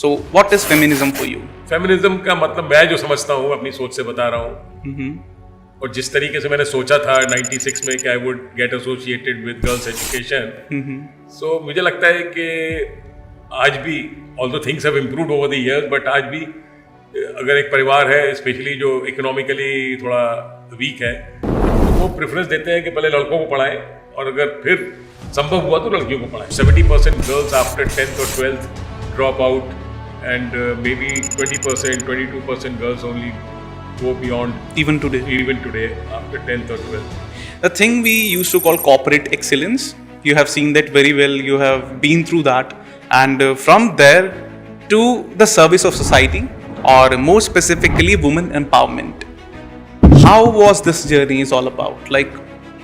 So what is feminism for you? Feminism का मतलब मैं जो समझता हूँ अपनी सोच से बता रहा हूँ, और जिस तरीके से मैंने सोचा था 96 में कि I would get associated with girls education, so मुझे लगता है कि आज भी although things have improved over the years, but आज भी अगर एक परिवार है स्पेशली जो इकोनॉमिकली थोड़ा वीक है, तो वो प्रेफरेंस देते हैं कि पहले लड़कों को पढ़ाएं और अगर फिर संभव हुआ तो लड़कियों को पढ़ाएं। 70% गर्ल्स आफ्टर 10th और 12th drop out and maybe 20%, 22% girls only go beyond Even today after 10th or 12th. The thing we used to call corporate excellence, you have seen that very well, you have been through that, and from there to the service of society, or more specifically women empowerment. How was this journey is all about? Like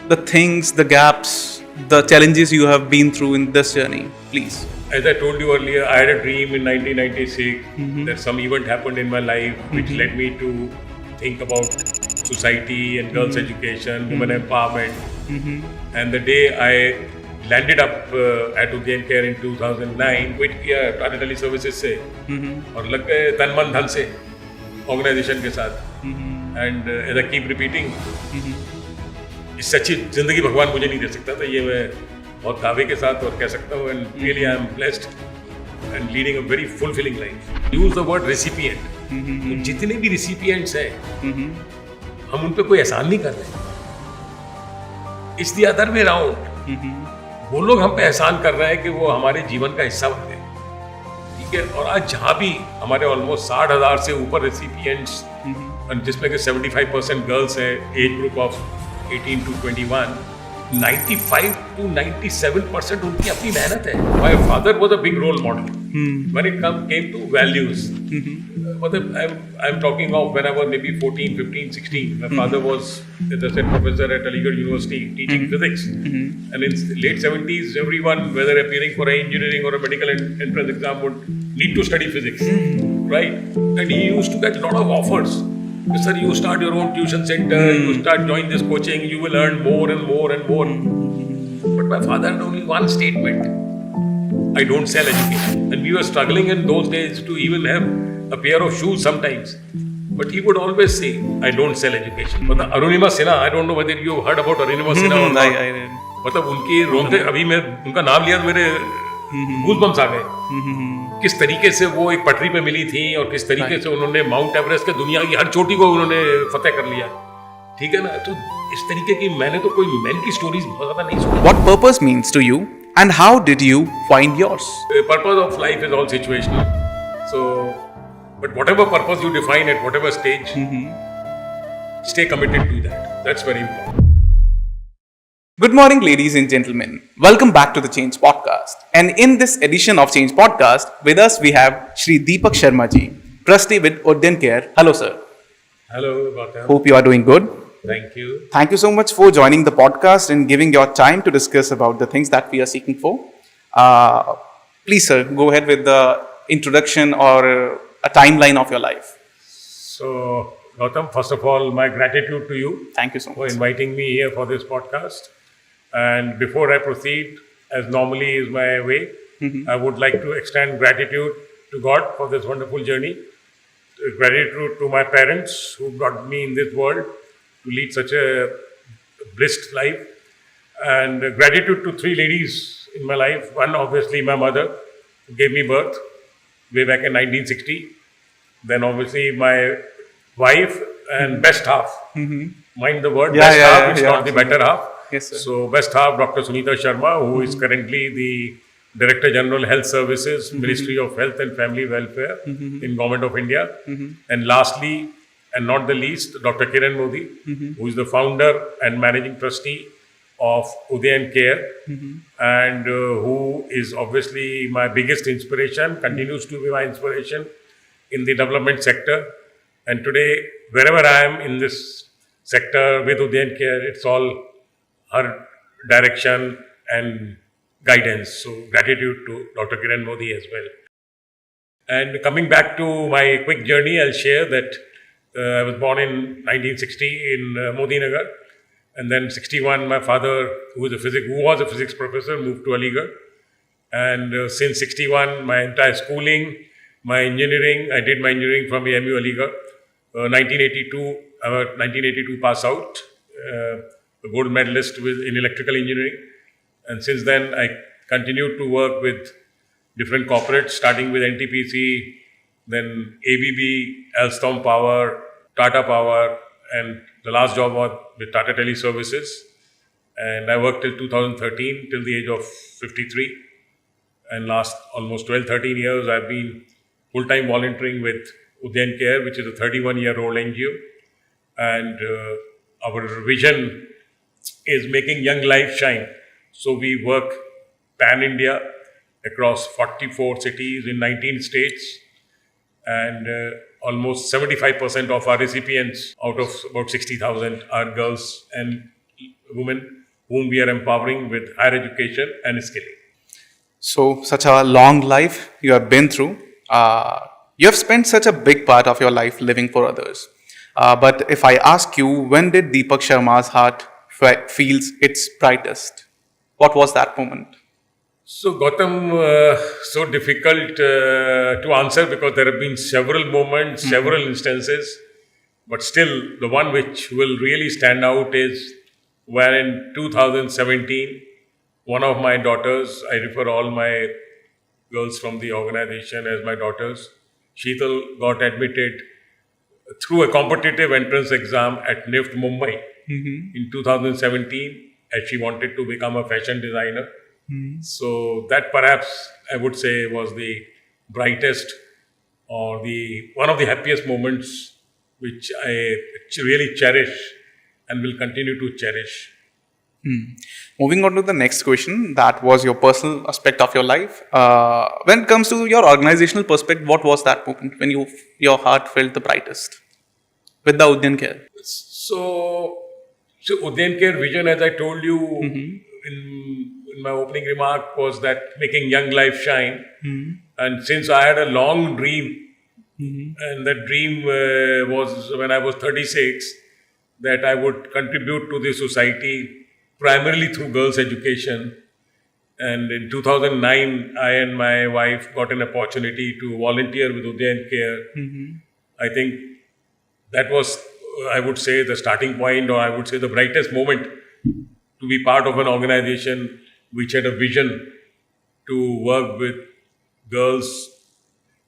the things, the gaps, the challenges you have been through in this journey, please. As I told you earlier, I had a dream in 1996 that some event happened in my life which led me to think about society and girls' education, women empowerment. And the day I landed up at Udayan Care in 2009, quit किया Tata Tele Services से और लग गए तन मन धन से organisation के साथ. And as I keep repeating, इससे अच्छी जिंदगी भगवान मुझे नहीं दे सकता था, ये मैं बहुत दावे के साथ और कह सकता हूँ. And really I am blessed and leading a very fulfilling life. Use the word recipient. जितने भी रेसिपिएंट्स हैं हम उन पे कोई एहसान नहीं कर रहे. It's the other way round. वो लोग हम पे एहसान कर रहे हैं कि वो हमारे जीवन का हिस्सा बन गए. ठीक है. और आज जहाँ भी हमारे ऑलमोस्ट 60,000 से ऊपर रेसिपिएंट्स, जिसमें कि 75% गर्ल्स हैं, age group of 18 to 21, 95 to 97% उनकी अपनी मेहनत है. My father was a big role model when it came to values. मतलब I'm talking of when I was maybe 14, 15, 16. My father was the assistant professor at Aligarh University teaching physics. And in late 70s, everyone, whether appearing for an engineering or a medical entrance exam, would need to study physics, right? And he used to get a lot of offers. Sir, you start your own tuition center, you start join this coaching, you will earn more and more and more. But my father had only one statement: I don't sell education. And we were struggling in those days to even have a pair of shoes sometimes. But he would always say, I don't sell education. मतलब Arunima Sinha, I don't know whether you heard about Arunima Sinha or not. मतलब उनकी रोंगटे, अभी मैं उनका नाम लिया तो मेरे गूज़बम्स आ गए. किस तरीके से वो एक पटरी पे मिली थी और किस तरीके से उन्होंने माउंट एवरेस्ट के दुनिया की हर चोटी को उन्होंने फतेह कर लिया. ठीक है ना. तो इस तरीके की मैंने तो कोई मैन की स्टोरीज बहुत ज्यादा नहीं सुनी. What purpose means to you and how did you find yours? The purpose of life is all situational. So, but whatever purpose you define at whatever stage, stay committed to that. That's very important. Good morning, ladies and gentlemen. Welcome back to the Change Podcast. And in this edition of Change Podcast, with us we have Shri Deepak Sharma ji, trustee with Udayan Care. Hello, sir. Hello, Gautam. Hope you are doing good. Thank you. Thank you so much for joining the podcast and giving your time to discuss about the things that we are seeking for. Please, sir, go ahead with the introduction or a timeline of your life. So, Gautam, first of all, my gratitude to you. Thank you so much. For inviting me here for this podcast. And before I proceed, as normally is my way, I would like to extend gratitude to God for this wonderful journey. Gratitude to my parents who brought me in this world to lead such a blissed life. And gratitude to three ladies in my life. One, obviously, my mother, who gave me birth way back in 1960. Then, obviously, my wife and best half. Mind the word, best half, it's not the better half. Yes, sir. So, best half, Dr. Sunita Sharma, who is currently the Director General Health Services, Ministry of Health and Family Welfare in Government of India. And lastly, and not the least, Dr. Kiran Modi, who is the founder and managing trustee of Udayan Care, and who is obviously my biggest inspiration, continues to be my inspiration in the development sector. And today, wherever I am in this sector with Udayan Care, it's all her direction and guidance. So gratitude to Dr. Kiran Modi as well. And coming back to my quick journey, I'll share that I was born in 1960 in Modi Nagar. And then 61, my father, who was a physics professor, moved to Aligarh. And since 61, my entire schooling My engineering, I did my engineering from AMU Aligarh. 1982, I'm a 1982 pass out, a gold medalist in electrical engineering. And since then, I continued to work with different corporates, starting with NTPC, then ABB, Alstom Power, Tata Power, and the last job was with Tata Teleservices. And I worked till 2013, till the age of 53. And last almost 12, 13 years, I've been full-time volunteering with Udyan Care, which is a 31-year-old NGO. And our vision is making young life shine. So we work pan-India across 44 cities in 19 states. And almost 75% of our recipients, out of about 60,000, are girls and women whom we are empowering with higher education and skilling. So, such a long life you have been through. You have spent such a big part of your life living for others. But if I ask you, when did Deepak Sharma's heart feels its brightest? What was that moment? So Gautam, so difficult to answer because there have been several moments, several instances. But still, the one which will really stand out is when in 2017, one of my daughters, I refer all my girls from the organization as my daughters, Sheetal got admitted through a competitive entrance exam at NIFT Mumbai in 2017 as she wanted to become a fashion designer. So that perhaps I would say was the brightest or the one of the happiest moments which I really cherish and will continue to cherish. Moving on to the next question, that was your personal aspect of your life. When it comes to your organizational perspective, what was that moment when your heart felt the brightest with the Udyan Care? So Udyan Care vision, as I told you in my opening remark, was that making young life shine. And since I had a long dream, and that dream was when I was 36, that I would contribute to the society primarily through girls' education. And in 2009, I and my wife got an opportunity to volunteer with Udyan Care. I think that was, I would say, the starting point, or I would say the brightest moment to be part of an organization which had a vision to work with girls,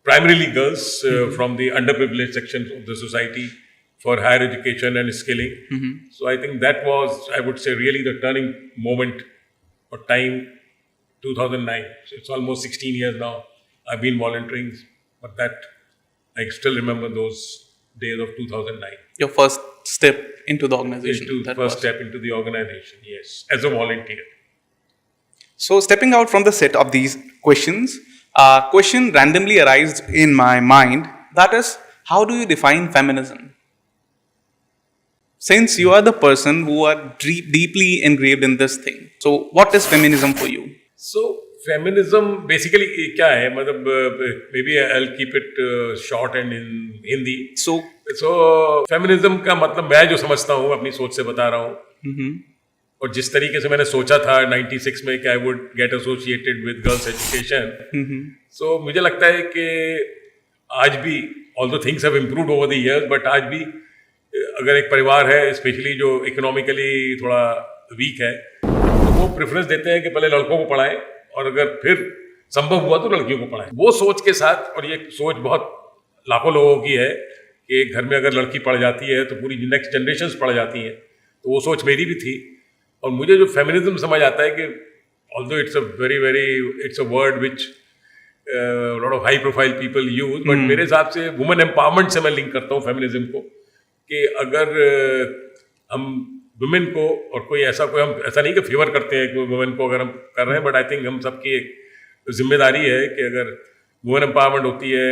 primarily girls from the underprivileged sections of the society for higher education and skilling. So I think that was, I would say, really the turning moment or time, 2009. So it's almost 16 years now. I've been volunteering, but that I still remember those days of 2009. Your first step into the organization. Step into the organization, yes, as a volunteer. So stepping out from the set of these questions, a question randomly arose in my mind, that is, how do you define feminism? Since you are the person who are deeply engraved in this thing, so what is feminism for you? So feminism basically क्या है? मतलब maybe I'll keep it short and in Hindi. So feminism का मतलब मैं जो समझता हूँ अपनी सोच से बता रहा हूँ. और जिस तरीके से मैंने सोचा था 96 में कि I would get associated with girls education. So मुझे लगता है कि आज भी although things have improved over the years, but आज भी अगर एक परिवार है स्पेशली जो इकोनॉमिकली थोड़ा वीक है तो वो प्रेफरेंस देते हैं कि पहले लड़कों को पढ़ाएं और अगर फिर संभव हुआ तो लड़कियों को पढ़ाएं. वो सोच के साथ, और ये सोच बहुत लाखों लोगों की है कि एक घर में अगर लड़की पढ़ जाती है तो पूरी नेक्स्ट जनरेशन्स पढ़ जाती हैं, तो वो सोच मेरी भी थी. और मुझे जो फेमिनिज्म समझ आता है कि although it's a word which lot of high profile people use, but मेरे हिसाब से वुमेन एम्पावरमेंट से मैं लिंक करता हूँ फेमिनिज्म को कि अगर हम वुमेन को, और कोई ऐसा नहीं कि फेवर करते हैं कि वुमेन को अगर हम कर रहे हैं, बट आई थिंक हम सबकी एक जिम्मेदारी है कि अगर वुमेन एम्पावरमेंट होती है,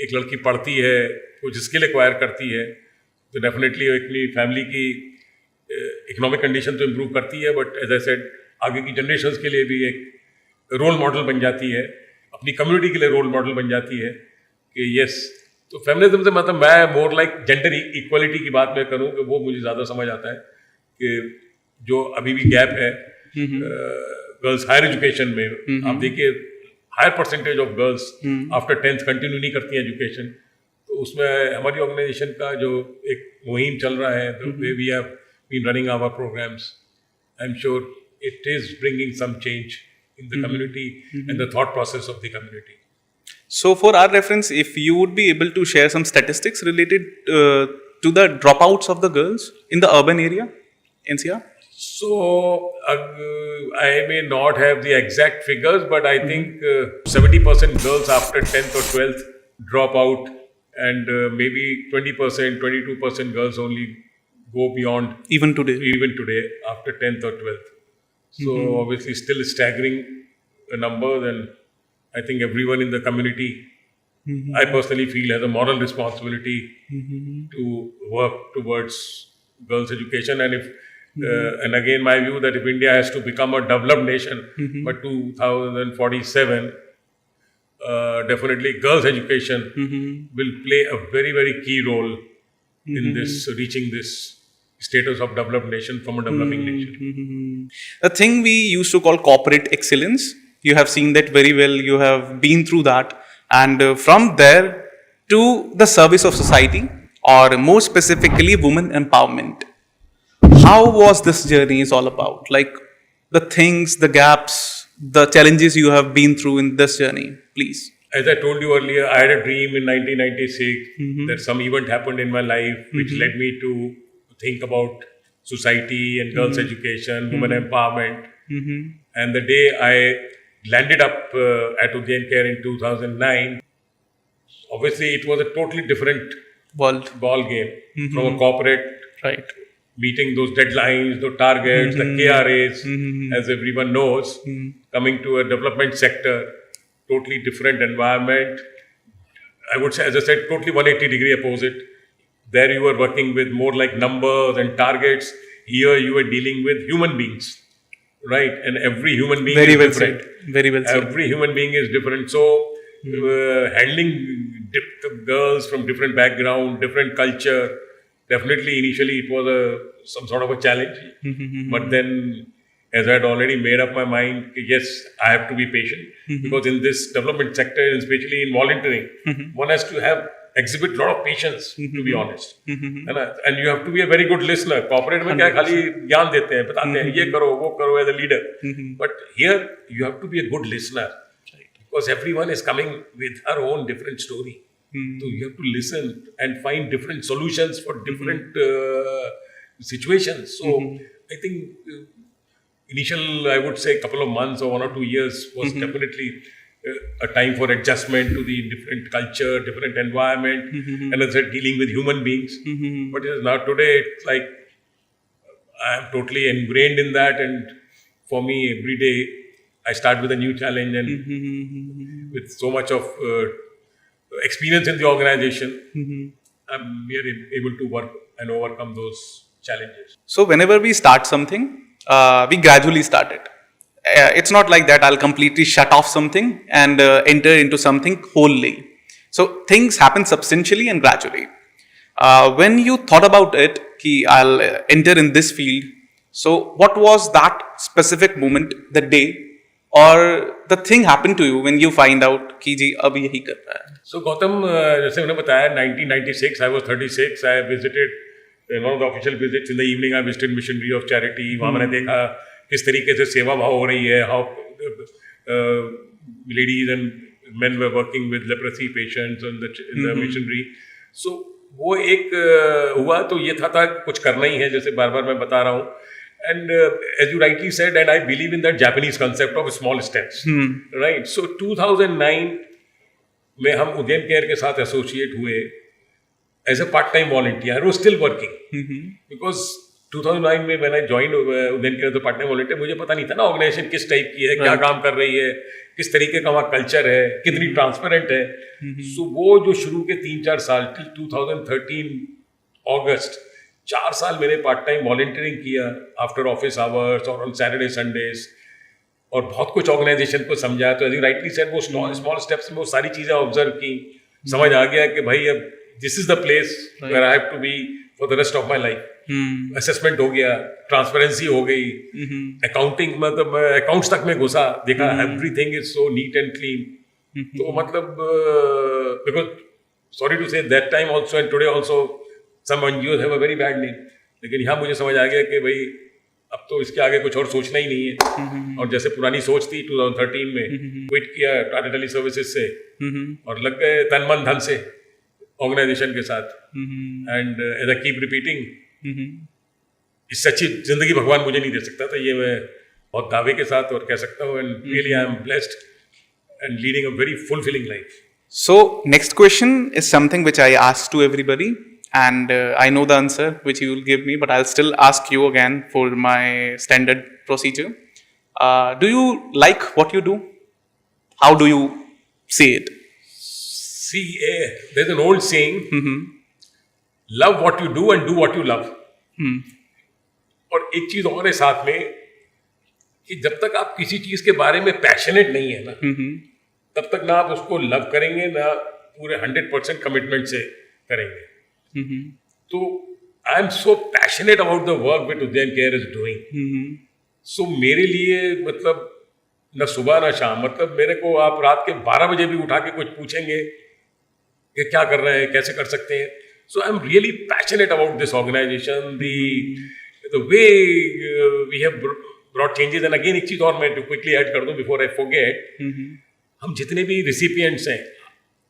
एक लड़की पढ़ती है, कुछ स्किल एक्वायर करती है, तो डेफिनेटली अपनी फैमिली की इकोनॉमिक कंडीशन तो इम्प्रूव करती है, बट एज आई सेड आगे की जनरेशन्स के लिए भी एक रोल मॉडल बन जाती है, अपनी कम्युनिटी के लिए रोल मॉडल बन जाती है कि यस. तो फेमिनिज्म से मतलब मैं मोर लाइक जेंडर इक्वलिटी की बात मैं करूँ कि वो मुझे ज़्यादा समझ आता है कि जो अभी भी गैप है गर्ल्स हायर एजुकेशन में. आप देखिए higher percentage of girls after 10th continue नहीं करती हैं एजुकेशन. तो उसमें हमारी ऑर्गेनाइजेशन का जो एक मुहिम चल रहा है, the way we have been running our programmes, I am sure it is bringing some change in the community and the thought process of the community. So, for our reference, if you would be able to share some statistics related to the dropouts of the girls in the urban area, NCR? So, I may not have the exact figures, but I think 70% girls after 10th or 12th drop out, and maybe 20%, 22% girls only go beyond. Even today, after 10th or 12th. So, obviously, still staggering numbers, and I think everyone in the community, I personally feel, has a moral responsibility to work towards girls' education. And if and again, my view that if India has to become a developed nation by 2047, definitely girls' education will play a very, very key role in this reaching this status of developed nation from a developing nation. The thing we used to call corporate excellence, you have seen that very well, you have been through that, and from there to the service of society, or more specifically women empowerment. How was this journey is all about? Like the things, the gaps, the challenges you have been through in this journey, please. As I told you earlier, I had a dream in 1996 that some event happened in my life which led me to think about society and girls' education, women empowerment. And the day I landed up at Ujjain Care in 2009, obviously it was a totally different ball game from a corporate, Right. meeting those deadlines, those targets, the KRAs, as everyone knows, coming to a development sector, totally different environment. I would say, as I said, totally 180-degree opposite. There you were working with more like numbers and targets. Here you were dealing with human beings, right? And every human being is different. Very well said. Every human being is different. So, handling girls from different background, different culture, definitely initially it was some sort of a challenge. But then, as I had already made up my mind, yes, I have to be patient, because in this development sector, especially in volunteering, one has to exhibit a lot of patience, to be honest. And you have to be a very good listener. Corporate में क्या खाली ज्ञान देते हैं, बताते हैं ये करो वो करो as a leader. But here you have to be a good listener, because everyone is coming with her own different story. So you have to listen and find different solutions for different situations. So I think initial, I would say, couple of months or 1 or 2 years was definitely a time for adjustment to the different culture, different environment, and as I said, dealing with human beings. But now today, it's like I am totally ingrained in that, and for me, every day I start with a new challenge, and with so much of experience in the organization, we are able to work and overcome those challenges. So whenever we start something, we gradually start it. It's not like that I'll completely shut off something and enter into something wholly. So things happen substantially and gradually. When you thought about it, कि I'll enter in this field, so what was that specific moment, the day, or the thing happened to you when you find out कि जी अब यही कर रहा है? So Gautam, जैसे मैंने बताया, 1996, I was 36. I visited one of the official visits in the evening. I visited Missionary of Charity. वहाँ मैंने देखा किस तरीके से सेवा भाव हो रही है. How ladies and men were working with leprosy patients in the missionary. So वो एक हुआ तो ये था कुछ करना ही है, जैसे बार बार मैं बता रहा हूँ. And as you rightly said, and I believe in that Japanese concept of small steps, right? So 2009 में हम उज्जैन केयर के साथ एसोसिएट हुए as a part time volunteer. वो स्टिल वर्किंग, बिकॉज 2009 में मैंने join Ujjain care part time volunteer. मुझे पता नहीं था ना ऑर्गेनाइजेशन किस टाइप की है, क्या काम कर रही है, किस तरीके का वहाँ कल्चर है, कितनी ट्रांसपेरेंट है. सो वो जो शुरू के 3-4 साल टिल 2013 अगस्त, 4 साल मैंने पार्ट टाइम वॉलंटियरिंग किया आफ्टर ऑफिस आवर्स और ऑन सैटरडे संडेज, और बहुत कुछ ऑर्गेनाइजेशन को समझा. तो एज यू राइटली सेड, वो स्मॉल स्टेप्स में वो सारी चीज़ें ऑब्जर्व की, समझ आ गया कि भाई अब this is the place where I have to be for the rest of my life. Assessment हो गया, ट्रांसपेरेंसी हो गई, अकाउंटिंग मतलब अकाउंट्स तक में घुसा, देखा everything is so neat and clean. तो मतलब because sorry to say that time also and today also some NGOs have a very bad name, लेकिन यहाँ मुझे समझ आ गया कि भाई अब तो इसके आगे कुछ और सोचना ही नहीं है। और जैसे पुरानी सोच थी 2013 में क्विट किया टाटा टेली सर्विसेज से और लग गए तन मन धन से ऑर्गेनाइजेशन के साथ। And as I keep repeating, इससे अच्छी जिंदगी भगवान मुझे नहीं दे सकता, तो ये मैं बहुत दावे के साथ और कह सकता हूँ। And really I am blessed and leading a very fulfilling life. So, next question is something which I ask to everybody, and I know the answer which you will give me, but I'll still ask you again for my standard procedure. Do you like what you do? How do you say it? See, there's an old saying, love what you do and do what you love. और एक चीज और है साथ में कि जब तक आप किसी चीज के बारे में पैशनेट नहीं है ना, तब तक ना आप उसको लव करेंगे ना पूरे 100% कमिटमेंट से करेंगे। तो I am so passionate about the work which उद्यान केयर इज डूइंग। सो मेरे लिए मतलब न सुबह ना शाम, मतलब मेरे को आप रात के 12 बजे भी उठा के कुछ पूछेंगे कि क्या कर रहे हैं, कैसे कर सकते हैं। So I am really passionate about this organisation, the way we have brought changes. And again एक चीज और मैं क्विकली ऐड कर दूं बिफोर आई फॉरगेट, हम जितने भी रिसिपिएंट्स हैं,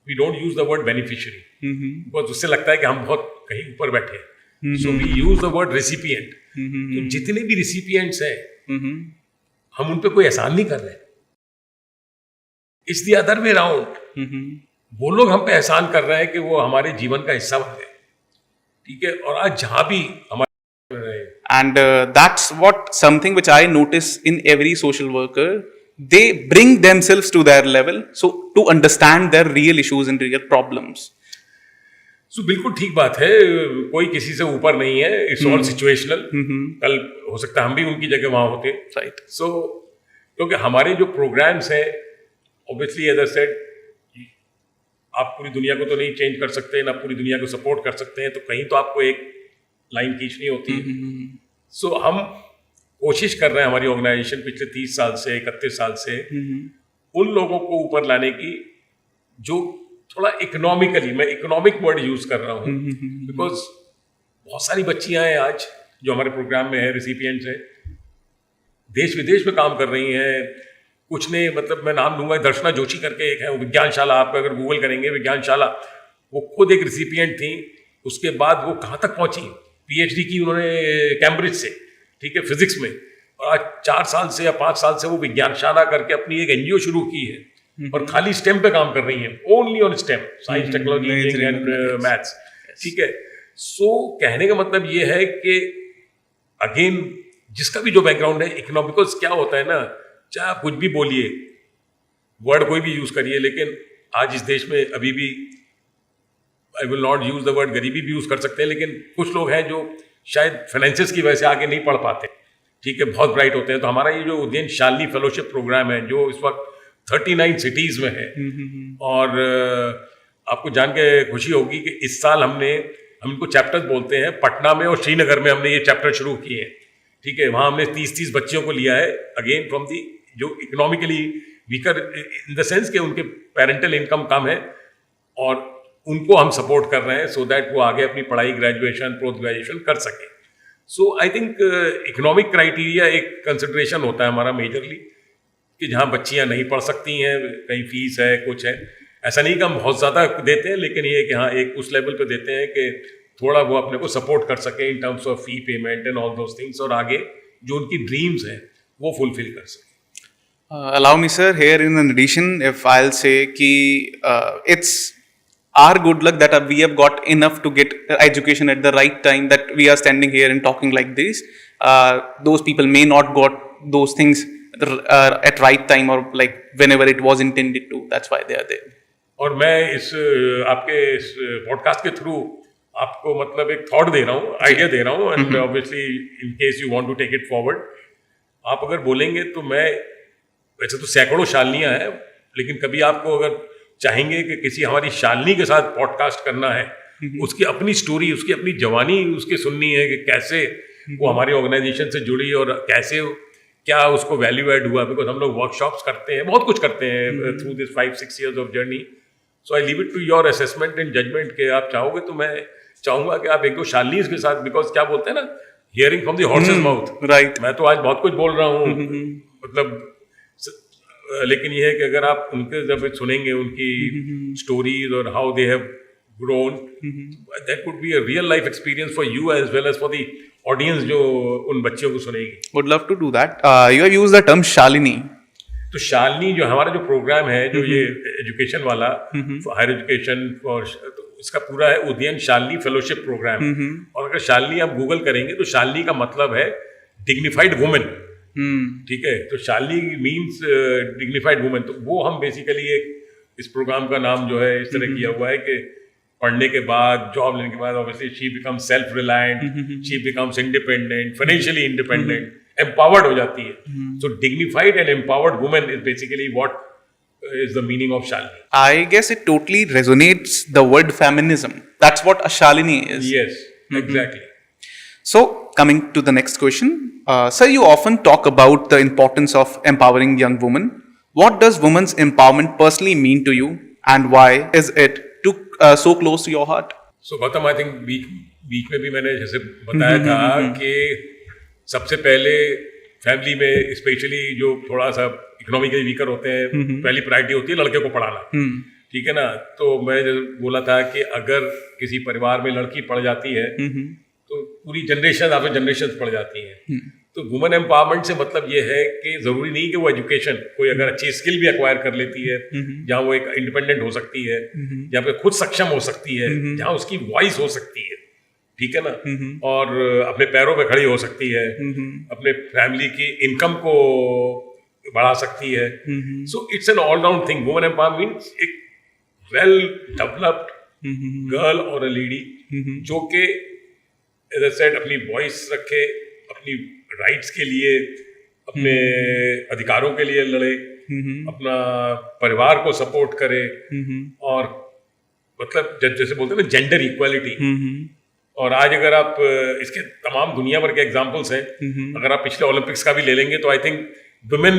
we don't use the word beneficiary, because उससे लगता है कि हम बहुत कहीं ऊपर बैठे हैं। So we use the word recipient. तो जितने भी रिसिपिएंट्स हैं, हम उन पे कोई एहसान नहीं कर रहे, it's the other way round. वो लोग हम पे एहसान कर रहे हैं कि वो हमारे जीवन का हिस्सा बन गए, ठीक है। और आज जहां भी हमारे and that's what something which I notice in every social worker. They bring themselves to their level, so to understand their real issues and real problems. So बिल्कुल ठीक बात है, कोई किसी से ऊपर नहीं है, इट्स ऑल सिचुएशनल। कल हो सकता है हम भी उनकी जगह वहां होते, राइट। सो क्योंकि हमारे जो प्रोग्राम्स हैं, ऑब्वियसली एज आई सेड, आप पूरी दुनिया को तो नहीं चेंज कर सकते, ना पूरी दुनिया को सपोर्ट कर सकते हैं, तो कहीं तो आपको एक लाइन खींचनी होती है। सो हम कोशिश कर रहे हैं, हमारी ऑर्गेनाइजेशन पिछले 30 साल से 31 साल से उन लोगों को ऊपर लाने की जो थोड़ा इकोनॉमिकली, मैं इकोनॉमिक वर्ड यूज कर रहा हूँ, बिकॉज बहुत सारी बच्चियां हैं आज जो हमारे प्रोग्राम में है, रिसिपिएंट्स हैं, देश विदेश में काम कर रही हैं। कुछ ने, मतलब मैं नाम लूंगा, दर्शना जोशी करके एक है, विज्ञानशाला, आप अगर गूगल करेंगे विज्ञानशाला, वो खुद एक रिसिपिएंट थी। उसके बाद वो कहाँ तक पहुंची, PhD की उन्होंने कैम्ब्रिज से, ठीक है, फिजिक्स में। और आज 4 साल से या 5 साल से वो विज्ञानशाला करके अपनी एक NGO शुरू की है और खाली स्टेम पे काम कर रही है, only on stem, science, technology, engineering and maths, ठीक है। सो कहने का मतलब ये है कि अगेन जिसका भी जो बैकग्राउंड है इकोनॉमिक, बिकॉज क्या होता है ना, चाहे आप कुछ भी बोलिए, वर्ड कोई भी यूज करिए, लेकिन आज इस देश में अभी भी, I will not use the word गरीबी भी यूज कर सकते हैं, लेकिन कुछ लोग हैं जो शायद फाइनेंसिस की वजह से आगे नहीं पढ़ पाते, ठीक है, बहुत ब्राइट होते हैं। तो हमारा ये जो उद्यन शालिनी फेलोशिप प्रोग्राम है, जो इस वक्त 39 सिटीज में है, और आपको जान के खुशी होगी कि इस साल हम इनको चैप्टर्स बोलते हैं, पटना में और श्रीनगर में हमने ये चैप्टर शुरू किए हैं, ठीक है। वहाँ हमने 30 बच्चियों को लिया है, अगेन फ्रॉम दी जो economically weaker, in the sense कि उनके पेरेंटल इनकम कम है, और उनको हम सपोर्ट कर रहे हैं सो दैट वो आगे अपनी पढ़ाई, ग्रेजुएशन, पोस्ट ग्रेजुएशन कर सकें। सो आई थिंक इकोनॉमिक क्राइटेरिया एक कंसिडरेशन होता है हमारा मेजरली, कि जहाँ बच्चियाँ नहीं पढ़ सकती हैं, कहीं फीस है, कुछ है, ऐसा नहीं कि हम बहुत ज़्यादा देते हैं, लेकिन ये कि हाँ एक उस लेवल पे देते हैं कि थोड़ा वो अपने को सपोर्ट कर सकें इन terms of fee payment and all those things, और आगे जो उनकी ड्रीम्स हैं वो फुलफिल कर सकें। Allow me, sir, here in addition, if I'll say कि it's our good luck that we have got enough to get education at the right time, that we are standing here and talking like this. Those people may not got those things at right time, or like whenever it was intended to. That's why they are there. और मैं इस आपके इस podcast के through आपको मतलब एक thought they रहा हूँ, आइडिया दे रहा हूँ, and obviously in case you want to take it forward, आप अगर बोलेंगे तो मैं, वैसे तो सैकड़ों शालिनियाँ हैं, लेकिन कभी आपको अगर चाहेंगे कि किसी हमारी शालिनी के साथ पॉडकास्ट करना है, उसकी अपनी स्टोरी, उसकी अपनी जवानी उसकी सुननी है कि कैसे वो हमारी ऑर्गेनाइजेशन से जुड़ी और कैसे क्या उसको वैल्यू ऐड हुआ। बिकॉज हम लोग वर्कशॉप्स करते हैं, बहुत कुछ करते हैं through this 5-6 years of journey. So I leave it to your assessment and judgement के आप चाहोगे तो मैं चाहूंगा कि आप एक दो शालिनीज के साथ, बिकॉज क्या बोलते हैं ना, hearing from the horses mouth, right. मैं तो आज बहुत कुछ बोल रहा हूँ मतलब, लेकिन ये है कि अगर आप उनके जब सुनेंगे उनकी स्टोरीज और how they have grown, that would be a real life experience for you as well as for the audience जो उन बच्चों को सुनेगी। Would love to do that. You have used the term Shalini. तो शालिनी जो हमारा जो programme है, जो ये एजुकेशन वाला हायर एजुकेशन, और तो इसका पूरा है उदयन शालिनी फेलोशिप प्रोग्राम। और अगर शालिनी आप गूगल करेंगे तो शालिनी का मतलब है डिग्निफाइड वुमेन, ठीक है। तो शालिनी मीन्स डिग्निफाइड वुमेन। तो वो हम बेसिकली एक इस प्रोग्राम का नाम जो है इस तरह किया हुआ है कि पढ़ने के बाद, जॉब लेने के बाद, obviously she becomes self reliant, she becomes independent, financially independent, empowered हो जाती है। So dignified and empowered women is basically what is the meaning of Shalini. I guess it totally resonates the word feminism. That's what a Shalini is. Yes, exactly. So, coming to the next question. Sir, you often talk about the importance of empowering young women. What does women's empowerment personally mean to you, and why is it so close to your heart? So, Gautam, I think बीच में भी मैंने जैसे बताया था कि सबसे पहले family में स्पेशली जो थोड़ा सा इकोनॉमिकली वीकर होते हैं, पहली प्रायोरिटी होती है लड़के को पढ़ाना, ठीक है ना। तो मैं बोला था कि अगर किसी परिवार में लड़की पढ़ जाती है तो पूरी जनरेशन आफ्टर जनरेशन पढ़ जाती है। तो वुमेन एम्पावरमेंट से मतलब ये है कि जरूरी नहीं कि वो एजुकेशन, कोई अगर अच्छी स्किल भी एक्वायर कर लेती है, जहाँ वो एक इंडिपेंडेंट हो सकती है, जहाँ पे खुद सक्षम हो सकती है, जहाँ उसकी वॉइस हो सकती है, ठीक है ना, और अपने पैरों पे खड़ी हो सकती है, अपने फैमिली की इनकम को बढ़ा सकती है। So it's an all round thing. Women empowerment means एक वेल डेवलप्ड गर्ल और अ लेडी जो कि एज आई सेड अपनी वॉइस रखे, अपनी राइट्स के लिए, अपने अधिकारों के लिए लड़े, अपना परिवार को सपोर्ट करे, और मतलब जैसे बोलते हैं ना जेंडर इक्वालिटी। और आज अगर आप इसके तमाम दुनिया भर के एग्जांपल्स हैं, अगर आप पिछले ओलंपिक्स का भी ले लेंगे तो I think women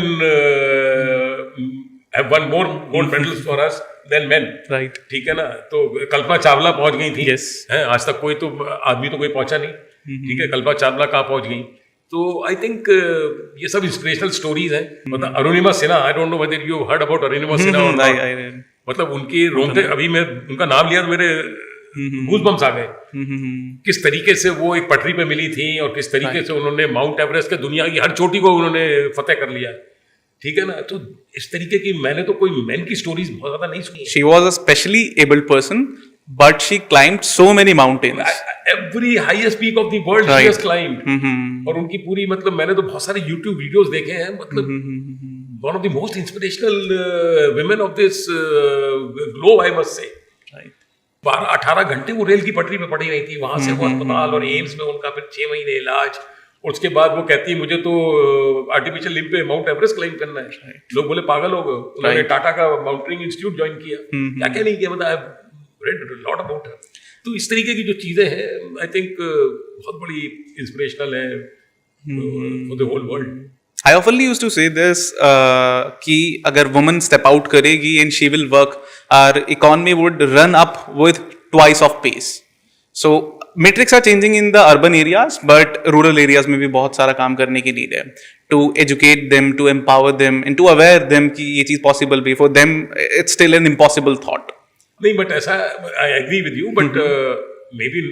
have won more gold medals for us than men, right? ठीक है ना। तो कल्पना चावला पहुंच गई थी, yes. हैं, आज तक कोई तो आदमी तो कोई पहुंचा नहीं, ठीक है। कल्पना चावला कहाँ पहुंच गई। तो आई थिंक ये सब इंस्पिरेशनल स्टोरीज हैं। मतलब Arunima Sinha, I don't know whether you heard about Arunima Sinha और नॉट। मतलब उनकी रोंगटे, अभी मैं उनका नाम लिया तो मेरे गूज़बम्स आ गए। किस तरीके से वो एक पटरी पे मिली थी और किस तरीके से उन्होंने माउंट एवरेस्ट के दुनिया की हर चोटी को उन्होंने फतेह कर लिया, ठीक है ना। तो इस तरीके की मैंने तो कोई मैन की स्टोरीज बहुत ज्यादा नहीं सुनी। She was a specially abled person, but she climbed so many mountains. Every highest peak of the world she has climbed. और उनकी पूरी, मतलब मैंने तो बहुत सारे YouTube वीडियोस देखे हैं, मतलब one of the most inspirational women of this globe, I must say. 12-18 घंटे वो रेल की पटरी पे पड़ी रही थी, वहां से वो अस्पताल और एम्स में उनका फिर 6 महीने इलाज, और उसके बाद वो कहती है मुझे तो आर्टिफिशियल लिम्ब पे माउंट एवरेस्ट क्लाइंब करना है। लोग बोले पागल हो गए, उन्होंने टाटा का माउंटेनिंग इंस्टीट्यूट ज्वाइन किया, क्या नहीं किया, मतलब रेड लॉट अबाउट है। तो इस तरीके की जो चीजें हैं आई थिंक बहुत बड़ी इंस्पिरेशनल है for the whole world. I often used to say this कि अगर woman step out करेगी and she will work, our economy would run up with twice of pace. So metrics are changing in the urban areas, but rural areas में भी बहुत सारा काम करने की need है to educate them, to empower them, and to aware them कि ये चीज़ possible भी। For them it's still an impossible thought. नहीं, but ऐसा I agree with you, but maybe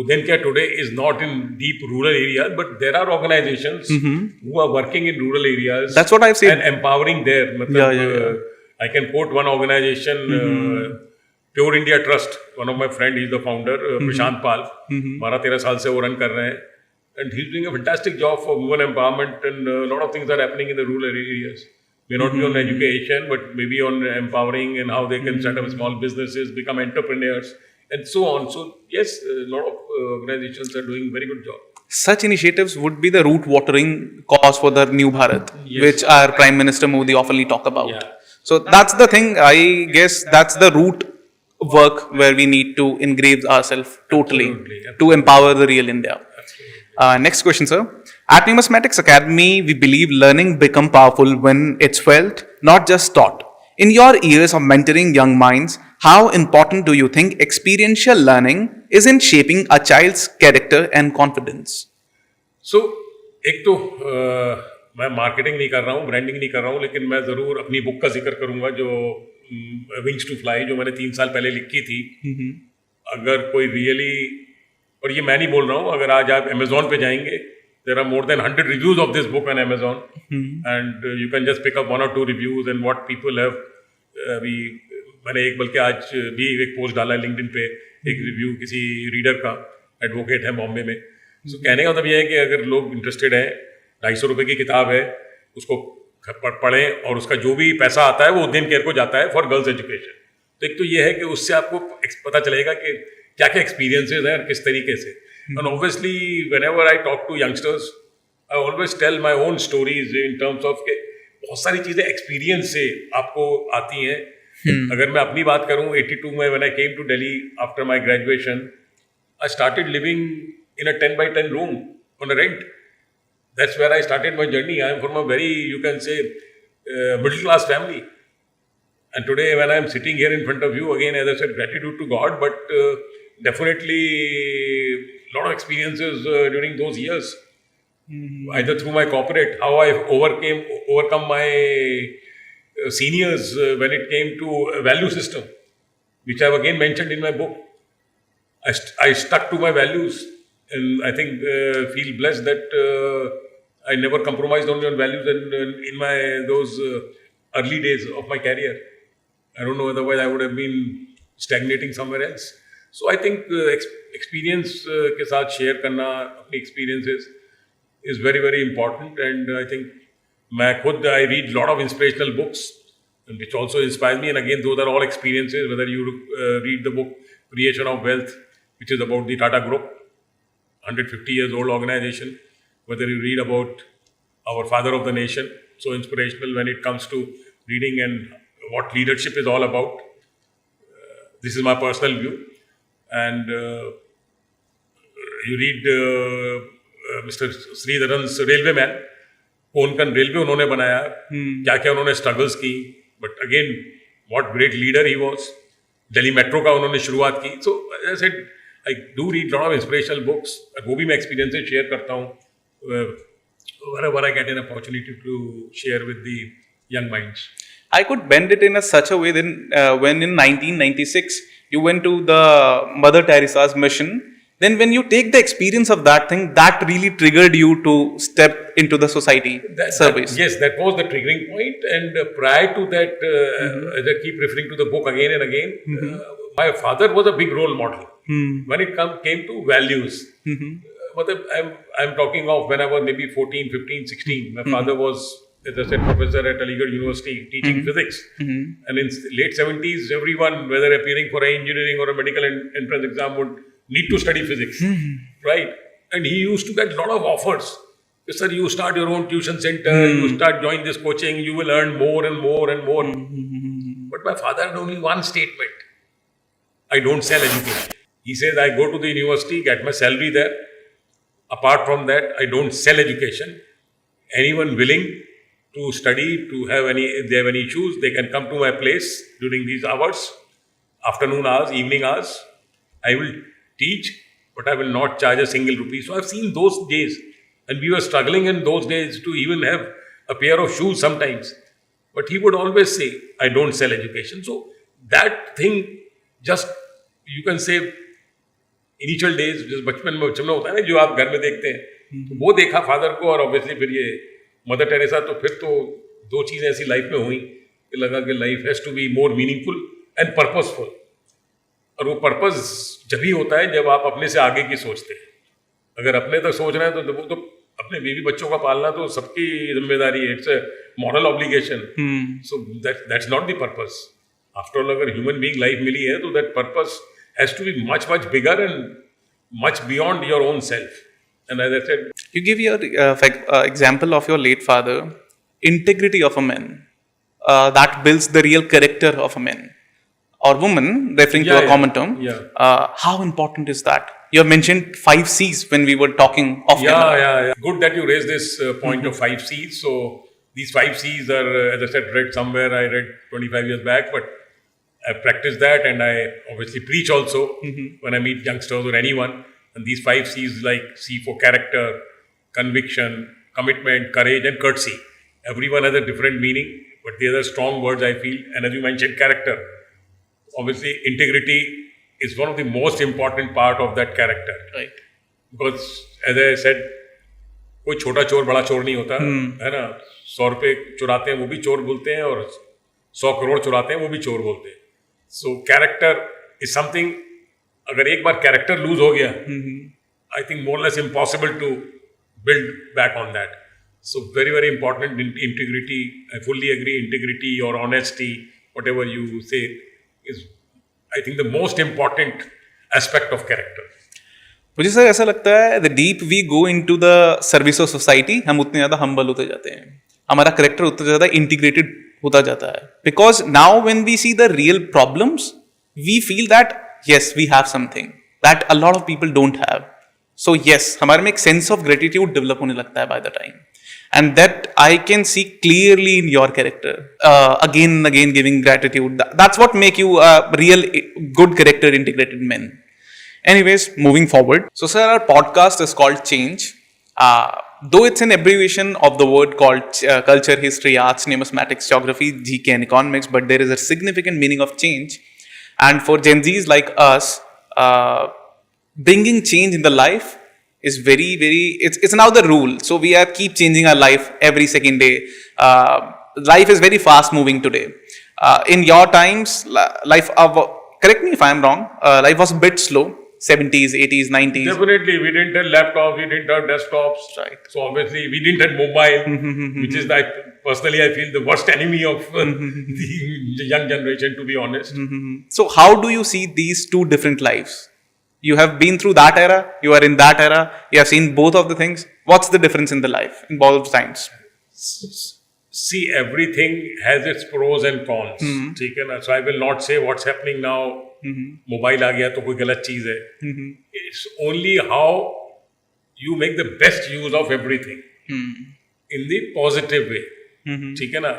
Udyan Care today is not in deep rural areas, but there are organizations who are working in rural areas. That's what I've seen. And empowering there. Matlab, I can quote one organization, Pure India Trust. One of my friend, he's the founder, Prashant Pal. 12-13 साल से वो run कर रहे हैं. And he's doing a fantastic job for women empowerment, and a lot of things are happening in the rural areas. May not be on education, but maybe on empowering and how they can set up small businesses, become entrepreneurs, and so on. So yes, a lot of organizations are doing very good job. Such initiatives would be the root watering cause for the new Bharat, which our Prime Minister Modi oftenly talk about. So that's the thing. I guess that's the root work where we need to engrave ourselves totally Absolutely. to empower the real India. Next question, sir. At Numismatics Academy, we believe learning become powerful when it's felt, not just taught. In your years of mentoring young minds, how important do you think experiential learning is in shaping a child's character and confidence? सो एक तो मैं marketing नहीं कर रहा हूँ, branding नहीं कर रहा हूँ, लेकिन मैं ज़रूर अपनी बुक का जिक्र करूँगा जो विंग्स टू फ्लाई, जो मैंने 3 साल पहले लिखी थी. अगर कोई रियली, और ये मैं नहीं बोल रहा हूँ, अगर आज आप अमेजोन पे जाएंगे, there are more than 100 reviews of this book on Amazon, and you can just pick up 1 or 2 reviews and what people have. अभी मैंने एक, बल्कि आज भी एक पोस्ट डाला है लिंक्डइन पे, एक रिव्यू किसी रीडर का, एडवोकेट है बॉम्बे में. सो कहने का मतलब ये है कि अगर लोग इंटरेस्टेड हैं, 250 रुपये की किताब है, उसको पढ़ें, और उसका जो भी पैसा आता है वो उद्यम केयर को जाता है फॉर गर्ल्स एजुकेशन. तो एक तो ये है कि उससे आपको पता चलेगा कि क्या क्या एक्सपीरियंसेस हैं और किस तरीके से. And obviously whenever I talk to youngsters, I always tell my own stories in terms of के बहुत सारी चीज़ें एक्सपीरियंस से आपको आती हैं. अगर मैं अपनी बात करूं, 82 में when I came to Delhi after my graduation, I started living in a 10 by 10 room on a rent. That's where I started my journey. I am from a very, you can say, middle class family. And today when I am sitting here in front of you, again, as I said, gratitude to God, but definitely a lot of experiences during those years. Either through my corporate, how I overcome my seniors when it came to a value system, which I have again mentioned in my book. I stuck to my values, and I think feel blessed that I never compromised on your values in my those early days of my career. I don't know, otherwise I would have been stagnating somewhere else. So I think experience के साथ share करना अपनी experiences is very, very important. And I think I read a lot of inspirational books, which also inspire me. And again, those are all experiences, whether you read the book Creation of Wealth, which is about the Tata Group, 150 years old organization, whether you read about our father of the nation, so inspirational when it comes to reading and what leadership is all about. This is my personal view. And you read Mr. Sridharan's Railwayman, Konkan railway उन्होंने बनाया, क्या क्या उन्होंने struggles की, but again what great leader he was. Delhi metro का उन्होंने शुरुआत की. So I said I do read lot of inspirational books, वो भी मैं एक्सपीरियंसेस शेयर करता हूँ wherever I get an opportunity to share with the young minds. I could bend it in such a way that when in 1996 you went to the Mother Teresa's mission, then when you take the experience of that thing, that really triggered you to step into the society service. Yes, that was the triggering point. And prior to that, as I keep referring to the book again and again, my father was a big role model when it came to values. I'm talking of when I was maybe 14, 15, 16. My father was, as I said, professor at Aligarh University teaching physics. And in late 70s, everyone, whether appearing for an engineering or a medical entrance exam, would need to study physics, right? And he used to get a lot of offers. Sir, you start your own tuition center, you start join this coaching, you will earn more and more and more. But my father had only one statement: I don't sell education. He says, I go to the university, get my salary there. Apart from that, I don't sell education. Anyone willing to study, if they have any issues, they can come to my place during these hours, afternoon hours, evening hours. I will teach, but I will not charge a single rupee. So I've seen those days, and we were struggling in those days to even have a pair of shoes sometimes. But he would always say, I don't sell education. So that thing, just you can say, initial days, जिस बचपन में होता है ना, जो आप घर में देखते हैं, तो वो देखा फादर को, और ऑब्वियसली फिर ये मदर टेरेसा. तो फिर तो दो चीज़ें ऐसी लाइफ में हुई कि लगा कि life has to be more meaningful and purposeful. और वो पर्पस जब ही होता है जब आप अपने से आगे की सोचते हैं. अगर अपने तक सोच रहे हैं तो वो तो अपने बीवी बच्चों का पालना तो सबकी जिम्मेदारी है. It's a moral obligation. So that's not the purpose. After all, अगर ह्यूमन बीइंग लाइफ मिली है तो that purpose has to be much, much bigger and much beyond your own self. And as I said, you give your example of your late father, integrity of a man, that builds the real character of a man. or woman, referring to a common term. Yeah. How important is that? You have mentioned 5 C's when we were talking off camera. Yeah. Good that you raised this point of 5 C's. So these 5 C's are, as I said, read somewhere. I read 25 years back, but I practice that, and I obviously preach also when I meet youngsters or anyone. And these 5 C's, like C for character, conviction, commitment, courage, and courtesy. Everyone has a different meaning, but these are strong words, I feel. And as you mentioned, character. Obviously, integrity is one of the most important part of that character. Right. Because as I said, कोई छोटा चोर बड़ा चोर नहीं होता है ना. 100 रुपए चुराते हैं वो भी चोर बोलते हैं, और 100 करोड़ चुराते हैं वो भी चोर बोलते हैं. सो कैरेक्टर इज समथिंग, अगर एक बार कैरेक्टर लूज हो गया, I think more less impossible to build back on that. So very very important. Integrity, I fully agree. Integrity और honesty, whatever you say, is I think the most important aspect of character. मुझे sir ऐसा लगता है the deep we go into the service of society, हम उतने ज़्यादा humble होते जाते हैं, हमारा करेक्टर उतना ज़्यादा इंटीग्रेटेड होता जाता है. Because now when we see the real problems, we feel that yes we have something that a lot of people don't have. So yes, हमारे में एक सेंस ऑफ ग्रेटिट्यूड डेवलप होने लगता है by the time. And that I can see clearly in your character. Again and again giving gratitude. That's what make you a real good character integrated men. Anyways, moving forward. So sir, our podcast is called Change. Though it's an abbreviation of the word called culture, history, arts, numismatics, geography, GK and economics, but there is a significant meaning of change. And for Gen Zs like us, bringing change in the life is very, very, it's now the rule. So we are keep changing our life every second day. Life is very fast moving today. In your times, life, correct me if I'm wrong, life was a bit slow. 70s, 80s, 90s. Definitely, we didn't have laptops, we didn't have desktops. Right. So obviously, we didn't have mobile, which is like, personally, I feel the worst enemy of the young generation, to be honest. So how do you see these two different lives? You have been through that era, you are in that era, you have seen both of the things. What's the difference in the life, in both times? See, everything has its pros and cons. ठीक है ना? So I will not say what's happening now. Mobile आ गया तो कोई गलत चीज है. It's only how you make the best use of everything in the positive way. ठीक है ना?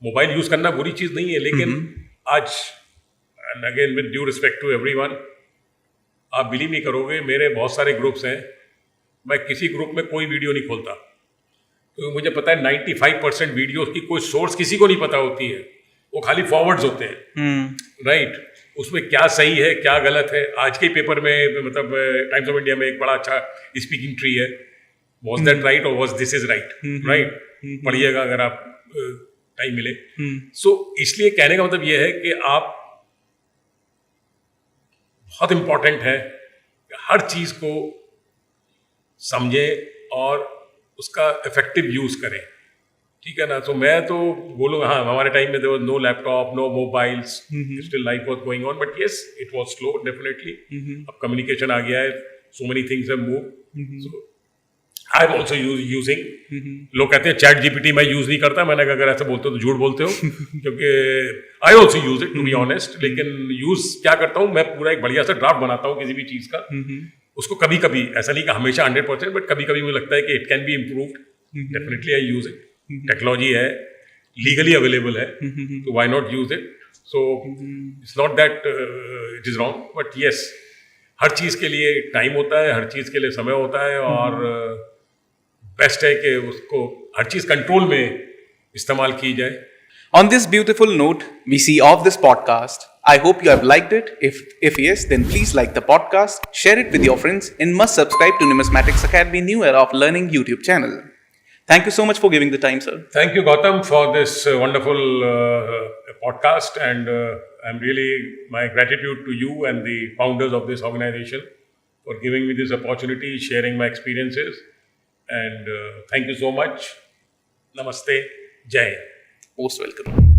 मोबाइल यूज करना बुरी चीज नहीं है, लेकिन आज, and again with due respect to everyone, आप बिलीव नहीं करोगे, मेरे बहुत सारे ग्रुप्स हैं, मैं किसी ग्रुप में कोई वीडियो नहीं खोलता, क्योंकि मुझे पता है 95% वीडियोस की कोई सोर्स किसी को नहीं पता होती है, वो खाली फॉरवर्ड्स होते हैं. राइट. उसमें क्या सही है क्या गलत है. आज के पेपर में, मतलब टाइम्स ऑफ इंडिया में एक बड़ा अच्छा स्पीकिंग ट्री है, वॉज दैट राइट और was this is right. Right. पढ़िएगा अगर आप टाइम मिले. सो इसलिए कहने का मतलब ये है कि आप, बहुत इंपॉर्टेंट है हर चीज को समझें और उसका इफेक्टिव यूज करें. ठीक है ना? तो मैं तो बोलूँगा, हाँ, हमारे टाइम में there was no laptop, no mobiles, still life was going on, but yes it was slow definitely. अब कम्युनिकेशन आ गया है, so many things have moved. So I am also using. लोग कहते हैं चैट जीपीटी मैं use नहीं करता. मैंने कहा अगर ऐसे बोलते हो तो झूठ बोलते हो, क्योंकि I also use it to be honest. लेकिन यूज क्या करता हूँ, मैं पूरा एक बढ़िया सा ड्राफ्ट बनाता हूँ किसी भी चीज का. उसको कभी कभी, ऐसा नहीं कि हमेशा 100%, बट कभी कभी मुझे लगता है कि it can be improved. Definitely I use it. Technology है, लीगली अवेलेबल है, तो why not use it. So it's not that it is wrong, but yes, हर चीज के लिए टाइम होता है, हर चीज के लिए समय होता है, और बेस्ट है कि उसको हर चीज कंट्रोल में इस्तेमाल की जाए. On this beautiful note, we see off this podcast. I hope you have liked it. If yes, then please like the podcast, share it with your friends, and must subscribe to Numismatics Academy New Era of Learning YouTube channel. Thank you so much for giving the time, sir. Thank you, Gautam, for this wonderful podcast, and I'm really, my gratitude to you and the founders of this organization for giving me this opportunity, sharing my experiences, and thank you so much. Namaste. Jai. Most welcome.